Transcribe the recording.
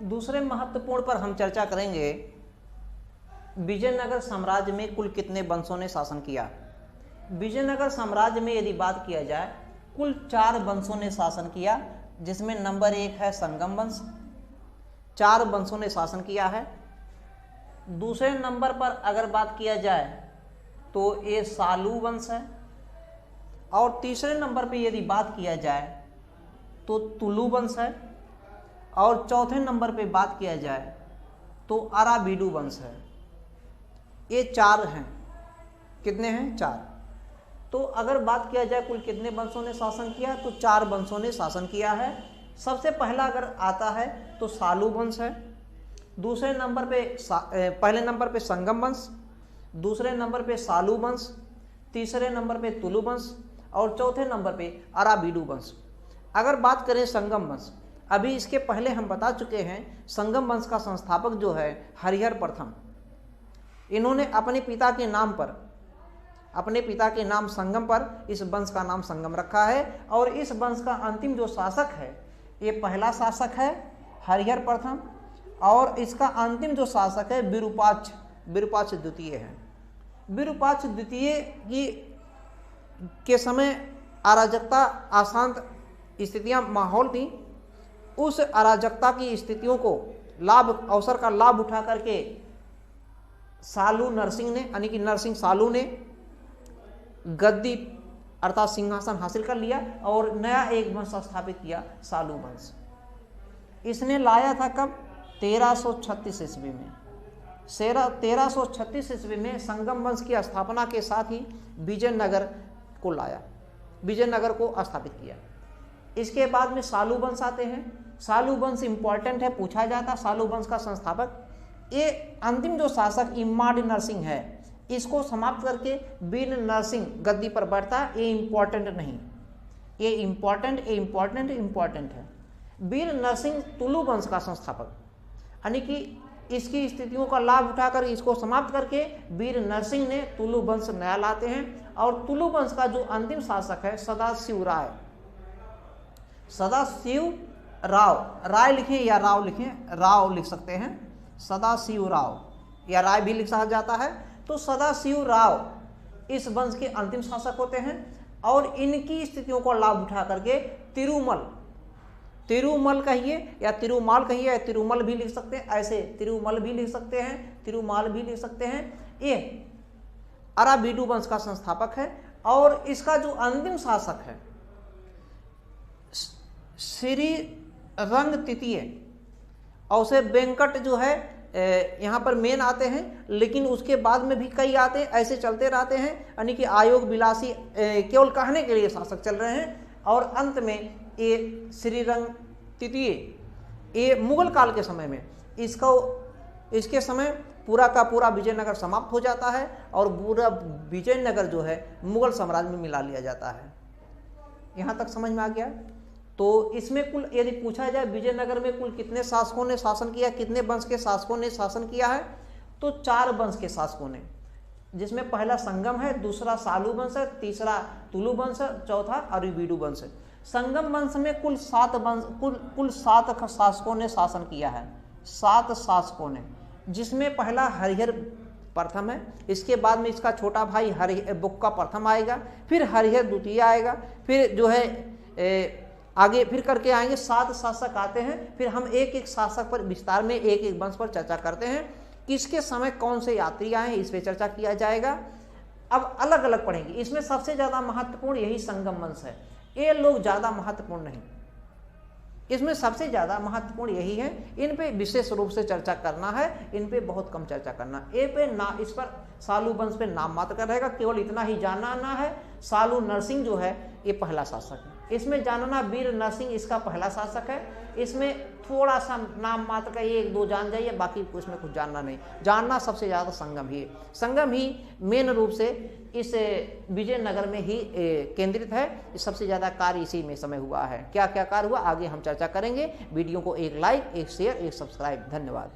दूसरे महत्वपूर्ण पर हम चर्चा करेंगे, विजयनगर साम्राज्य में कुल कितने वंशों ने शासन किया। विजयनगर साम्राज्य में यदि बात किया जाए, कुल 4 वंशों ने शासन किया, जिसमें नंबर 1 है संगम वंश, 4 वंशों ने शासन किया है। दूसरे नंबर पर अगर बात किया जाए तो ये सालू वंश है, और तीसरे नंबर पे यदि बात किया जाए तो तुलु वंश है, और चौथे नंबर पे बात किया जाए तो अराबीडू वंश है। ये 4 हैं। कितने हैं? 4। तो अगर बात किया जाए कुल कितने वंशों ने शासन किया, तो 4 वंशों ने शासन किया है। सबसे पहला अगर आता है तो सालू वंश है, दूसरे नंबर पे पहले नंबर पे संगम वंश, दूसरे नंबर पे सालू वंश, तीसरे नंबर पे तुलु वंश, और चौथे नंबर पे अराबीडू वंश। अगर बात करें संगम वंश, अभी इसके पहले हम बता चुके हैं, संगम वंश का संस्थापक जो है हरिहर प्रथम। इन्होंने अपने पिता के नाम पर, अपने पिता के नाम संगम पर इस वंश का नाम संगम रखा है। और इस वंश का अंतिम जो शासक है, ये पहला शासक है हरिहर प्रथम, और इसका अंतिम जो शासक है विरूपाक्ष द्वितीय है। विरूपाक्ष द्वितीय के समय अराजकता, अशांत स्थितियां माहौल थी। उस अराजकता की स्थितियों को अवसर का लाभ उठा करके सालू नरसिंह ने, यानी कि नरसिंह सालू ने गद्दी अर्थात सिंहासन हासिल कर लिया और नया एक वंश स्थापित किया, सालू वंश। इसने लाया था कब? 1336 ईस्वी में। 1336 ईस्वी में संगम वंश की स्थापना के साथ ही विजयनगर को लाया, विजयनगर को स्थापित किया। इसके बाद में सालू वंश आते हैं। सालू वंश इंपॉर्टेंट है, पूछा जाता। सालू वंश का संस्थापक, ये अंतिम जो शासक इम्माडी नरसिंह है, इसको समाप्त करके वीर नरसिंह गद्दी पर बैठता। ये इंपॉर्टेंट नहीं, ये इंपॉर्टेंट है। वीर नरसिंह तुलु वंश का संस्थापक, यानी कि इसकी स्थितियों का लाभ उठाकर इसको समाप्त करके वीर नरसिंह ने तुलु वंश नया लाते हैं। और तुलु वंश का जो अंतिम शासक है सदाशिव राय, सदाशिव राव, राय लिखें या राव लिखें, राव लिख सकते हैं, सदाशिव राव या राय भी लिखा जाता है। तो सदाशिव राव इस वंश के अंतिम शासक होते हैं। और इनकी स्थितियों को लाभ उठा करके तिरुमल कहिए या तिरुमाल कहिए, या तिरुमल भी लिख सकते हैं, ऐसे तिरुमल भी लिख सकते हैं, तिरुमाल भी लिख सकते हैं। ये अराबीडू वंश का संस्थापक है। और इसका जो अंतिम शासक है श्री रंग तृतीय, और उसे वेंकट जो है यहाँ पर मेन आते हैं, लेकिन उसके बाद में भी कई आते हैं, ऐसे चलते रहते हैं। यानी कि आयोग विलासी केवल कहने के लिए शासक चल रहे हैं। और अंत में ये श्रीरंग तृतीय, ये मुगल काल के समय में इसके समय पूरा का पूरा विजयनगर समाप्त हो जाता है और पूरा विजयनगर जो है मुगल साम्राज्य में मिला लिया जाता है। यहाँ तक समझ में आ गया? तो इसमें कुल यदि पूछा जाए विजयनगर में कुल कितने शासकों ने शासन किया, कितने वंश के शासकों ने शासन किया है, तो 4 वंश के शासकों ने, जिसमें पहला संगम है, दूसरा सालू वंश है, तीसरा तुलु वंश है, चौथा अराबीडू वंश है। संगम वंश में कुल 7 शासकों ने शासन किया है, 7 शासकों ने, जिसमें पहला हरिहर प्रथम है। इसके बाद में इसका छोटा भाई बुक्का प्रथम आएगा, फिर हरिहर द्वितीय आएगा, फिर जो है आगे फिर करके आएंगे 7 शासक आते हैं। फिर हम एक एक शासक पर विस्तार में एक एक वंश पर चर्चा करते हैं। किसके समय कौन से यात्री आए इस पर चर्चा किया जाएगा। अब अलग अलग पढ़ेंगे। इसमें सबसे ज़्यादा महत्वपूर्ण यही संगम वंश है, ये लोग ज़्यादा महत्वपूर्ण नहीं, इसमें सबसे ज़्यादा महत्वपूर्ण यही है। इन पे विशेष रूप से चर्चा करना है, इन पे बहुत कम चर्चा करना। इस पर सालू वंश पे नाम मात्र का रहेगा, केवल इतना ही जानना है। सालू नरसिंह जो है ये पहला शासक है, इसमें जानना वीर नरसिंह इसका पहला शासक है। इसमें थोड़ा सा नाम मात्र का 1-2 जान जाइए, बाकी इसमें कुछ जानना नहीं। जानना सबसे ज़्यादा संगम ही है। संगम ही मेन रूप से इस विजयनगर में ही केंद्रित है। सबसे ज़्यादा कार्य इसी में समय हुआ है। क्या क्या कार्य हुआ आगे हम चर्चा करेंगे। वीडियो को एक लाइक, एक शेयर, एक सब्सक्राइब। धन्यवाद।